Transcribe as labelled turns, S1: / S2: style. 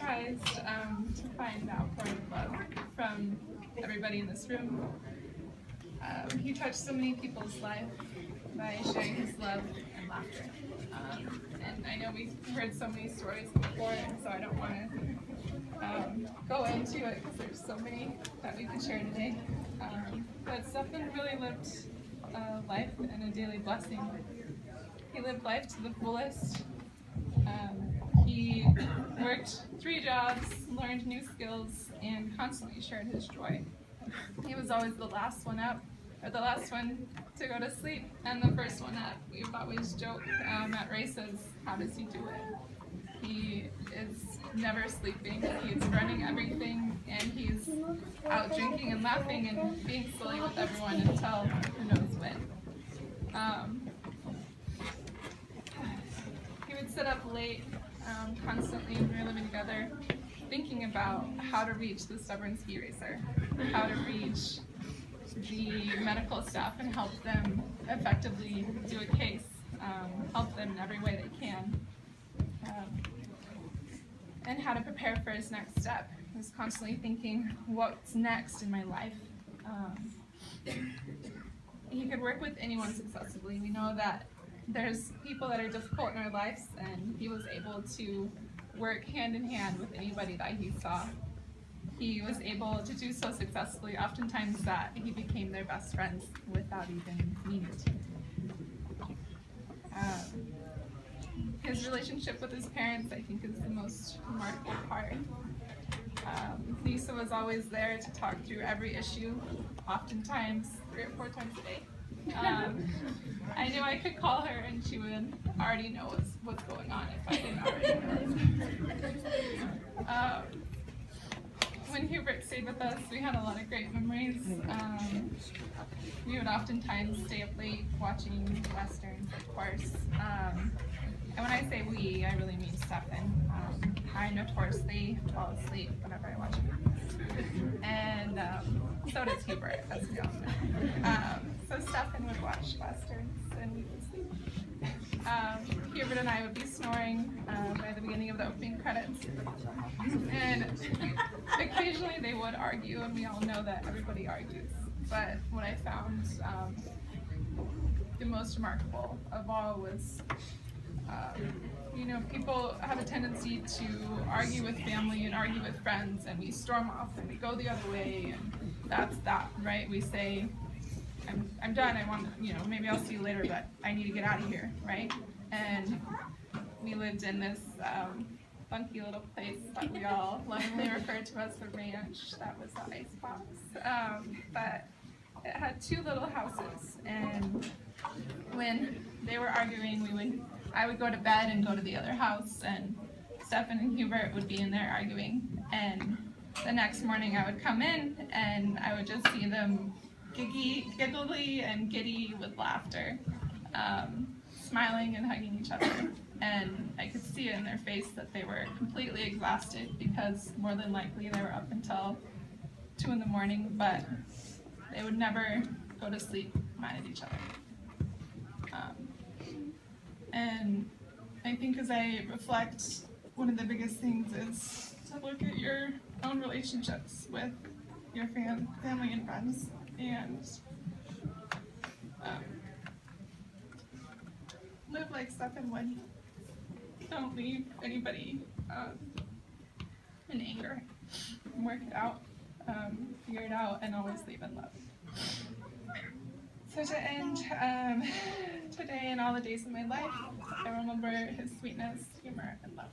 S1: surprised to find outpouring of love from everybody in this room. He touched so many people's lives by sharing his love and laughter. And I know we've heard so many stories before, and so I don't want to go into it because there's so many that we could share today. But Stefan really lived life and a daily blessing. He lived life to the fullest. He worked 3 jobs, learned new skills, and constantly shared his joy. He was always the last one up, or the last one to go to sleep, and the first one up. We've always joked at races, how does he do it? He is never sleeping, he's running everything, and he's out drinking and laughing and being silly with everyone until who knows when. He would sit up late constantly when we were living together, thinking about how to reach the stubborn ski racer, how to reach the medical staff and help them effectively do a case, help them in every way they can, and how to prepare for his next step. He was constantly thinking, what's next in my life? He could work with anyone successfully. We know that there's people that are difficult in our lives, and he was able to work hand in hand with anybody that he saw. He was able to do so successfully, oftentimes that he became their best friends without even meaning to. His relationship with his parents, I think, is the most remarkable part. Lisa was always there to talk through every issue, oftentimes 3 or 4 times a day. I knew I could call her and she would already know what's going on if I didn't already know. When Hubert stayed with us, we had a lot of great memories. We would oftentimes stay up late watching westerns, of course. And when I say we, I really mean Stefan. I notoriously fall asleep whenever I watch movies. And so does Hubert, as we all know. So Stefan would watch westerns and we would sleep. Hubert and I would be snoring by the beginning of the opening credits. And occasionally they would argue, and we all know that everybody argues. But what I found the most remarkable of all was, people have a tendency to argue with family and argue with friends, and we storm off and we go the other way, and that's that, right? We say, I'm done, I want to, maybe I'll see you later, but I need to get out of here, right? And we lived in this funky little place that we all lovingly referred to as the ranch. That was the icebox. But it had 2 little houses, and when they were arguing, I would go to bed and go to the other house, and Stefan and Hubert would be in there arguing, and the next morning I would come in and I would just see them giggly and giddy with laughter, smiling and hugging each other. And I could see it in their face that they were completely exhausted because more than likely they were up until 2 in the morning, but they would never go to sleep mad at each other. And I think as I reflect, one of the biggest things is to look at your own relationships with your family and friends, and live like Stefan would. Don't leave anybody in anger. Work it out, figure it out, and always leave in love. So to end today and all the days of my life, I remember his sweetness, humor, and love.